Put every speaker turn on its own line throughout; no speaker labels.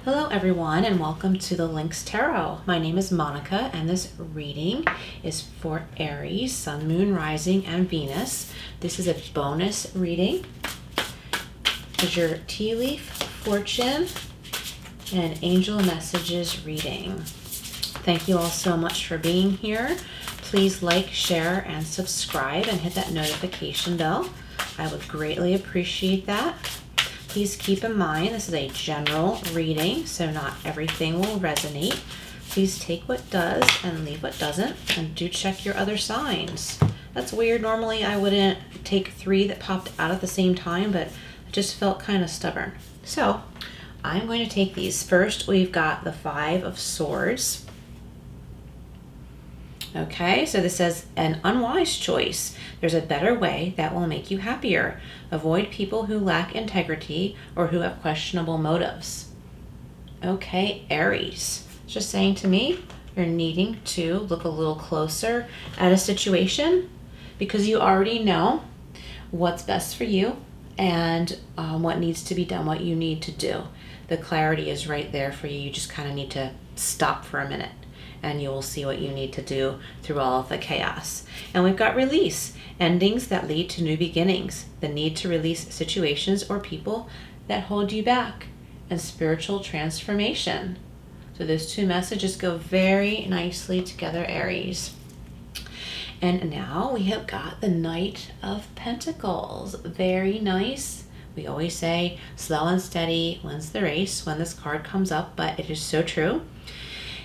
Hello everyone and welcome to the Lynx Tarot. My name is Monica and this reading is for Aries, Sun, Moon, Rising, and Venus. This is a bonus reading. Here's your tea leaf, fortune, and angel messages reading. Thank you all so much for being here. Please like, share, and subscribe and hit that notification bell. I would greatly appreciate that. Please keep in mind this is a general reading, so not everything will resonate. Please take what does and leave what doesn't, and do check your other signs. That's weird. Normally I wouldn't take 3 that popped out at the same time, but I just felt kind of stubborn. So I'm going to take these. First, we've got the 5 of Swords. Okay, so this says an unwise choice. There's a better way that will make you happier. Avoid people who lack integrity or who have questionable motives. Okay, Aries. It's just saying to me, you're needing to look a little closer at a situation because you already know what's best for you and what needs to be done, what you need to do. The clarity is right there for you. You just kind of need to stop for a minute, and you will see what you need to do through all of the chaos. And we've got release, endings that lead to new beginnings, the need to release situations or people that hold you back, and spiritual transformation. So those 2 messages go very nicely together, Aries. And now we have got the Knight of Pentacles. Very nice. We always say slow and steady wins the race when this card comes up, but it is so true.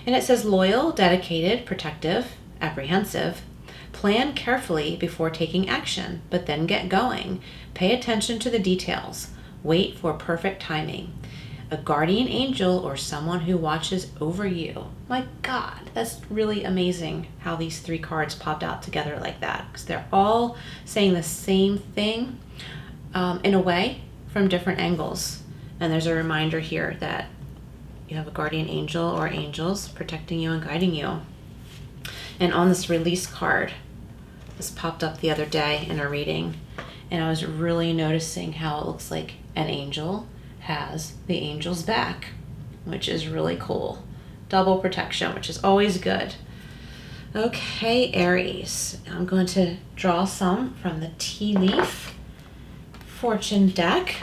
And it says loyal, dedicated, protective, apprehensive. Plan carefully before taking action, but then get going. Pay attention to the details. Wait for perfect timing. A guardian angel or someone who watches over you. My God, that's really amazing how these 3 cards popped out together like that, because they're all saying the same thing in a way from different angles. And there's a reminder here that you have a guardian angel or angels protecting you and guiding you. And on this release card, this popped up the other day in a reading, and I was really noticing how it looks like an angel has the angel's back, which is really cool. Double protection, which is always good. Okay, Aries, I'm going to draw some from the tea leaf fortune deck.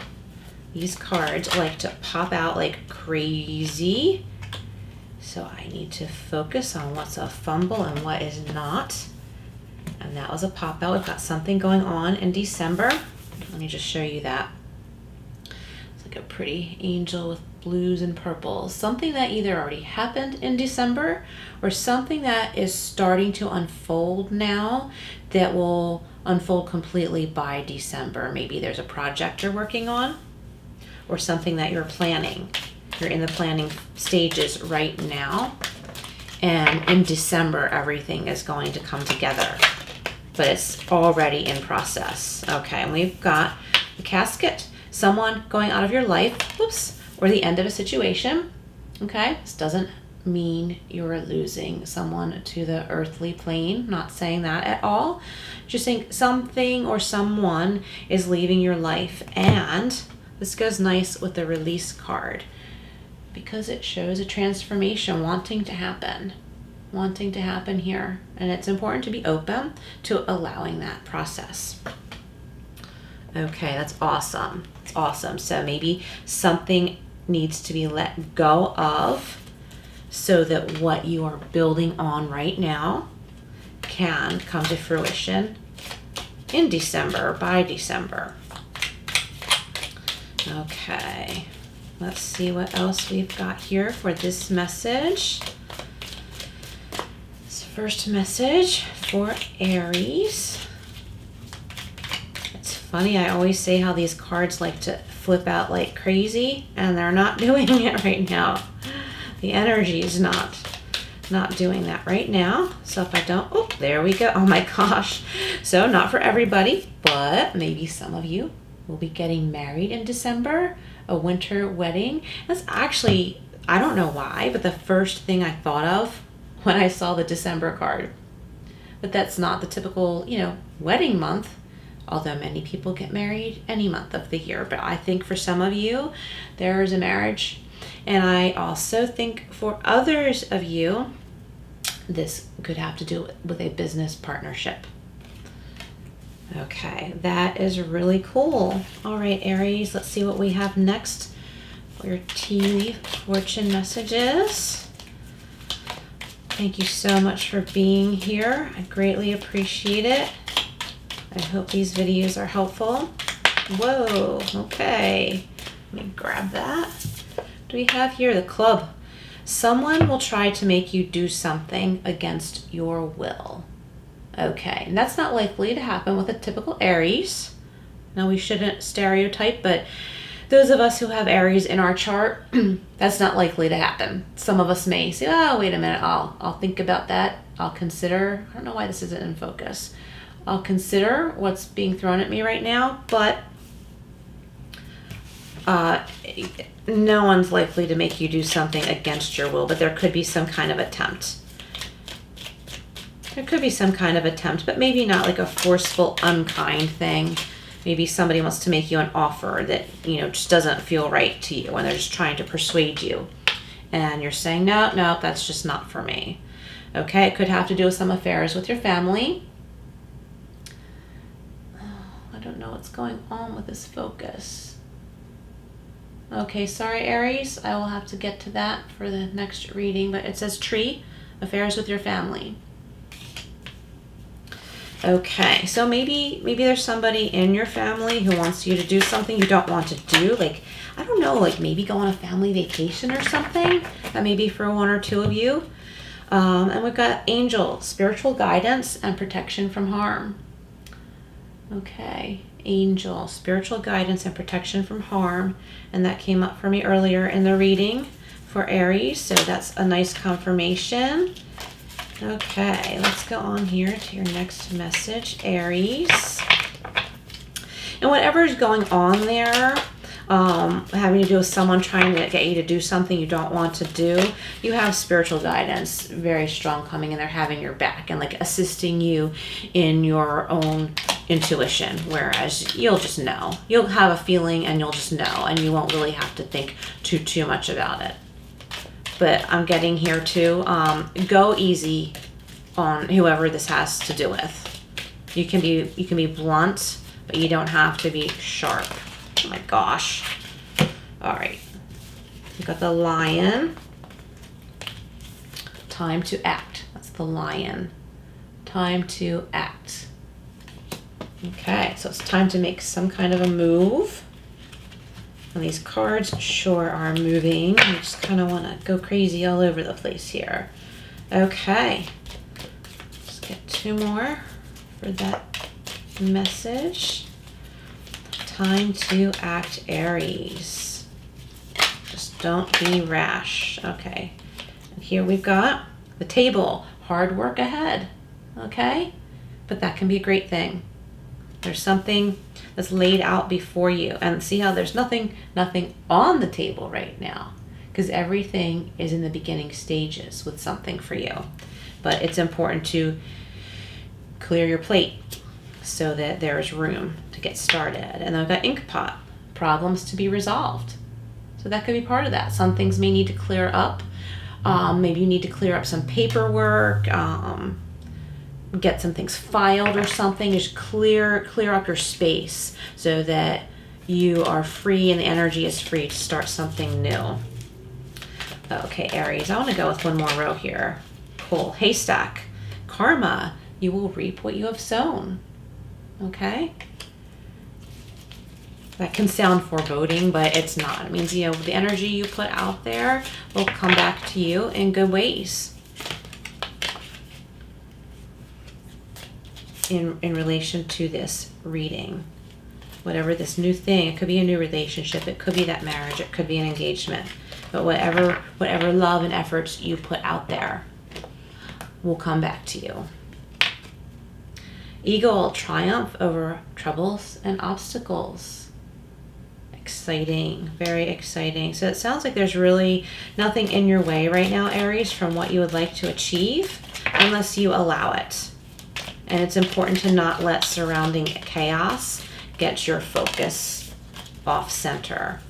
These cards like to pop out like crazy, so I need to focus on what's a fumble and what is not. And that was a pop out. We've got something going on in December. Let me just show you that. It's like a pretty angel with blues and purples. Something that either already happened in December or something that is starting to unfold now that will unfold completely by December. Maybe there's a project you're working on, or something that you're planning. You're in the planning stages right now. And in December, everything is going to come together. But it's already in process. Okay, and we've got the casket. Someone going out of your life, whoops, or the end of a situation. Okay, this doesn't mean you're losing someone to the earthly plane. Not saying that at all. Just saying something or someone is leaving your life, and this goes nice with the release card because it shows a transformation wanting to happen here. And it's important to be open to allowing that process. Okay, that's awesome. It's awesome. So maybe something needs to be let go of so that what you are building on right now can come to fruition in December, by December. Okay, let's see what else we've got here for this message. This first message for Aries. It's funny, I always say how these cards like to flip out like crazy, and they're not doing it right now. The energy is not doing that right now. So if I don't, oh, there we go. Oh my gosh. So not for everybody, but maybe some of you will be getting married in December, a winter wedding. That's actually, I don't know why, but the first thing I thought of when I saw the December card. But that's not the typical, wedding month, although many people get married any month of the year. But I think for some of you, there's a marriage And I also think for others of you, this could have to do with a business partnership. Okay, that is really cool. All right, Aries, let's see what we have next for your tea leaf fortune messages. Thank you so much for being here. I greatly appreciate it. I hope these videos are helpful. Whoa, okay. Let me grab that. What do we have here? The club. Someone will try to make you do something against your will. Okay, and that's not likely to happen with a typical Aries. Now, we shouldn't stereotype, but those of us who have Aries in our chart, that's not likely to happen. Some of us may say, oh, wait a minute, I'll think about that. I'll consider, I don't know why this isn't in focus. I'll consider what's being thrown at me right now, but no one's likely to make you do something against your will, but there could be some kind of attempt. There could be some kind of attempt, but maybe not like a forceful, unkind thing. Maybe somebody wants to make you an offer that, just doesn't feel right to you, and they're just trying to persuade you. And you're saying, no, that's just not for me. Okay, it could have to do with some affairs with your family. I don't know what's going on with this focus. Okay, sorry, Aries. I will have to get to that for the next reading, but it says tree, affairs with your family. Okay, so maybe there's somebody in your family who wants you to do something you don't want to do. Like, I don't know, like maybe go on a family vacation or something. That may be for one or two of you. And we've got angel, spiritual guidance and protection from harm. Okay, angel, spiritual guidance and protection from harm. And that came up for me earlier in the reading for Aries. So that's a nice confirmation. Okay, let's go on here to your next message, Aries. And whatever is going on there, having to do with someone trying to get you to do something you don't want to do, you have spiritual guidance very strong coming in there, having your back and like assisting you in your own intuition, whereas you'll just know. You'll have a feeling and you'll just know, and you won't really have to think too much about it. But I'm getting here too, go easy on whoever this has to do with. You can be blunt, but you don't have to be sharp. Oh my gosh. All right. We've got the lion. Time to act. That's the lion. Time to act. Okay, so it's time to make some kind of a move. And these cards sure are moving. You just kind of want to go crazy all over the place here. Okay. Let's get two more for that message. Time to act, Aries. Just don't be rash. Okay. And here we've got the table. Hard work ahead. Okay? But that can be a great thing. There's something that's laid out before you, and see how there's nothing on the table right now, because everything is in the beginning stages with something for you. But it's important to clear your plate so that there's room to get started. And then I've got ink pot, problems to be resolved. So that could be part of that. Some things may need to clear up. Maybe you need to clear up some paperwork, get some things filed or something. Just clear up your space so that you are free and the energy is free to start something new. Okay, Aries, I want to go with one more row here. Cool. Haystack. Karma. You will reap what you have sown. Okay? That can sound foreboding, but it's not. It means, the energy you put out there will come back to you in good ways. In relation to this reading, whatever this new thing, it could be a new relationship, it could be that marriage, it could be an engagement, but whatever love and efforts you put out there will come back to you. Eagle, triumph over troubles and obstacles. Exciting, very exciting. So it sounds like there's really nothing in your way right now, Aries, from what you would like to achieve, unless you allow it. And it's important to not let surrounding chaos get your focus off center.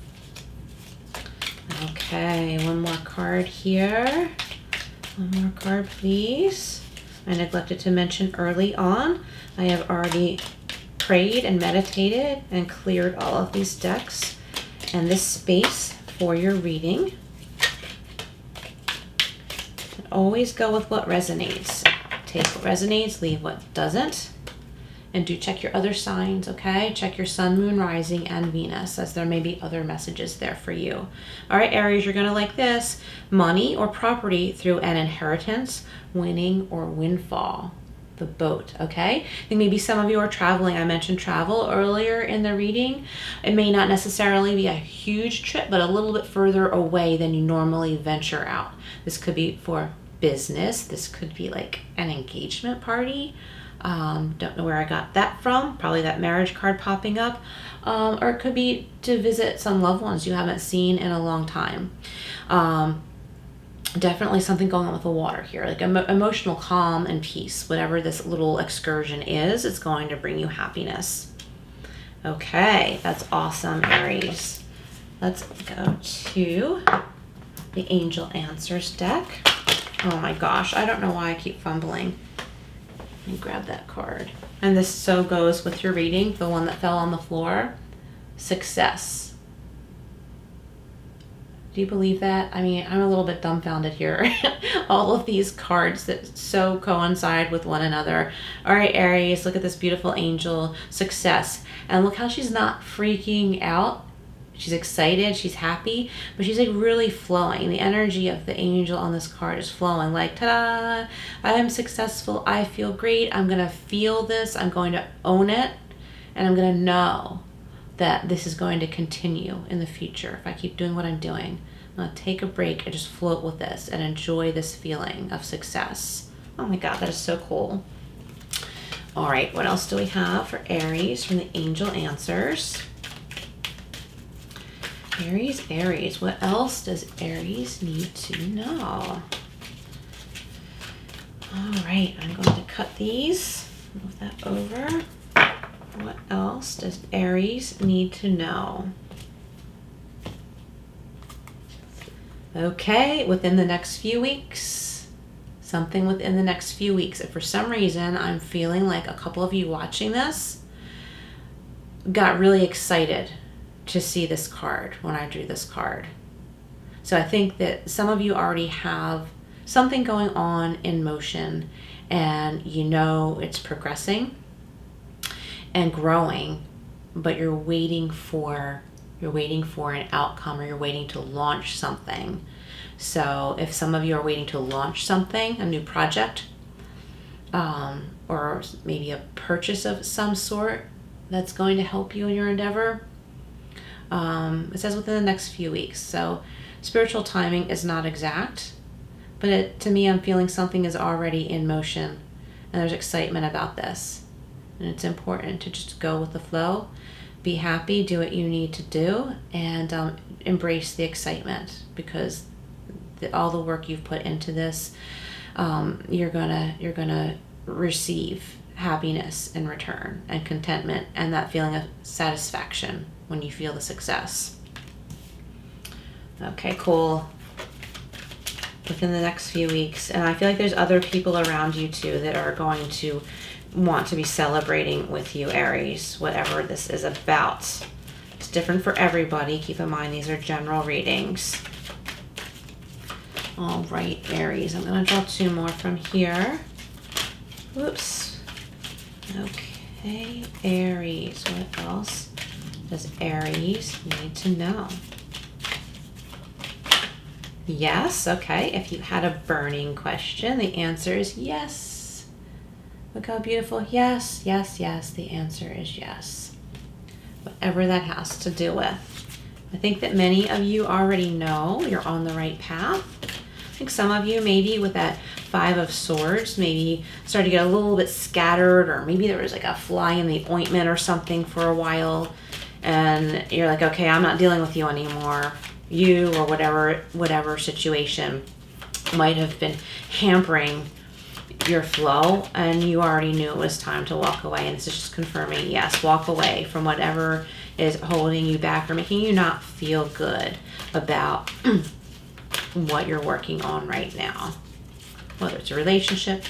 Okay, one more card here. One more card, please. I neglected to mention early on, I have already prayed and meditated and cleared all of these decks and this space for your reading. And always go with what resonates. Take what resonates, leave what doesn't. And do check your other signs, okay? Check your sun, moon, rising, and Venus, as there may be other messages there for you. All right, Aries, you're gonna like this. Money or property through an inheritance, winning or windfall. The boat, okay? I think maybe some of you are traveling. I mentioned travel earlier in the reading. It may not necessarily be a huge trip, but a little bit further away than you normally venture out. This could be for business. This could be like an engagement party. Don't know where I got that from. Probably that marriage card popping up. Or it could be to visit some loved ones you haven't seen in a long time. Definitely something going on with the water here, like emotional calm and peace. Whatever this little excursion is, it's going to bring you happiness. Okay, that's awesome, Aries. Let's go to the Angel Answers deck. Oh my gosh, I don't know why I keep fumbling. Let me grab that card. And this so goes with your reading, the one that fell on the floor. Success. Do you believe that? I mean, I'm a little bit dumbfounded here. All of these cards that so coincide with one another. All right, Aries, look at this beautiful angel, success. And look how she's not freaking out. She's excited, she's happy, but she's like really flowing. The energy of the angel on this card is flowing like, ta-da, I am successful, I feel great, I'm gonna feel this, I'm going to own it, and I'm gonna know that this is going to continue in the future if I keep doing what I'm doing. I'm gonna take a break and just float with this and enjoy this feeling of success. Oh my God, that is so cool. All right, what else do we have for Aries from the Angel Answers? Aries, what else does Aries need to know? All right, I'm going to cut these, move that over. What else does Aries need to know? Okay, within the next few weeks, something within the next few weeks. If for some reason I'm feeling like a couple of you watching this got really excited to see this card when I drew this card. So I think that some of you already have something going on in motion and you know it's progressing and growing, but you're waiting for an outcome, or you're waiting to launch something. So if some of you are waiting to launch something, a new project, or maybe a purchase of some sort that's going to help you in your endeavor, it says within the next few weeks. So spiritual timing is not exact, but to me, I'm feeling something is already in motion and there's excitement about this. And it's important to just go with the flow, be happy, do what you need to do, and embrace the excitement, because all the work you've put into this, you're gonna receive happiness in return, and contentment, and that feeling of satisfaction when you feel the success. Okay, cool. Within the next few weeks, and I feel like there's other people around you too that are going to want to be celebrating with you, Aries, whatever this is about. It's different for everybody. Keep in mind, these are general readings. All right, Aries, I'm going to draw two more from here. Whoops. Okay, Aries, what else does Aries need to know? Yes, okay. If you had a burning question, the answer is yes. Look how beautiful. Yes, yes, yes. The answer is yes. Whatever that has to do with. I think that many of you already know you're on the right path. I think some of you maybe with that Five of Swords maybe started to get a little bit scattered, or maybe there was like a fly in the ointment or something for a while, and you're like, okay, I'm not dealing with you anymore. You or whatever situation might have been hampering your flow, and you already knew it was time to walk away. And this is just confirming, yes, walk away from whatever is holding you back or making you not feel good about what you're working on right now. Whether it's a relationship,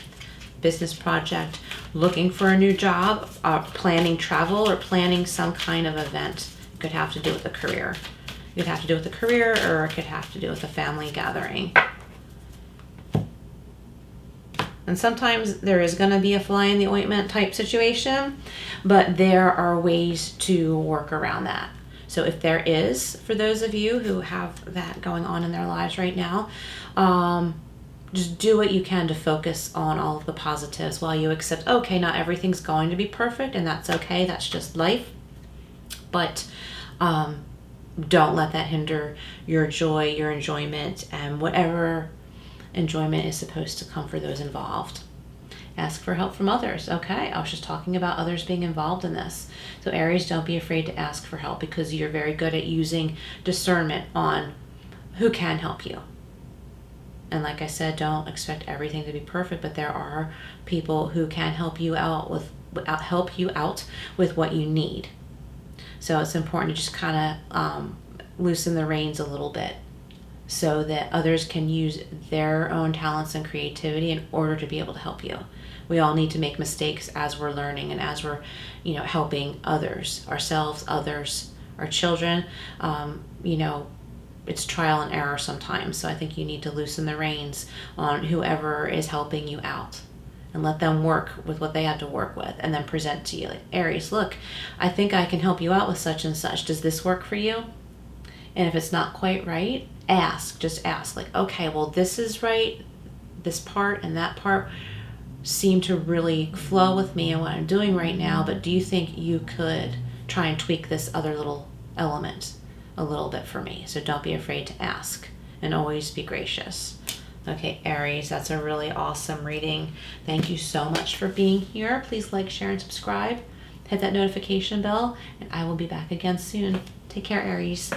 business project, looking for a new job, planning travel, or planning some kind of event. It could have to do with a career. It could have to do with a career, or it could have to do with a family gathering. And sometimes there is going to be a fly in the ointment type situation, but there are ways to work around that. So if there is, for those of you who have that going on in their lives right now, just do what you can to focus on all of the positives while you accept, okay, not everything's going to be perfect, and that's okay. That's just life. But don't let that hinder your joy, your enjoyment, and whatever enjoyment is supposed to come for those involved. Ask for help from others. Okay, I was just talking about others being involved in this. So Aries, don't be afraid to ask for help, because you're very good at using discernment on who can help you. And like I said, don't expect everything to be perfect, but there are people who can help you out with what you need. So it's important to just kind of loosen the reins a little bit, so that others can use their own talents and creativity in order to be able to help you. We all need to make mistakes as we're learning and as we're, helping others, ourselves, others, our children. It's trial and error sometimes. So I think you need to loosen the reins on whoever is helping you out and let them work with what they have to work with, and then present to you, like, Aries, look, I think I can help you out with such and such. Does this work for you? And if it's not quite right, just ask, like, okay, well, this is right. This part and that part seem to really flow with me and what I'm doing right now, but do you think you could try and tweak this other little element a little bit for me? So don't be afraid to ask, and always be gracious. Okay, Aries, that's a really awesome reading. Thank you so much for being here. Please like, share, and subscribe. Hit that notification bell, and I will be back again soon. Take care, Aries.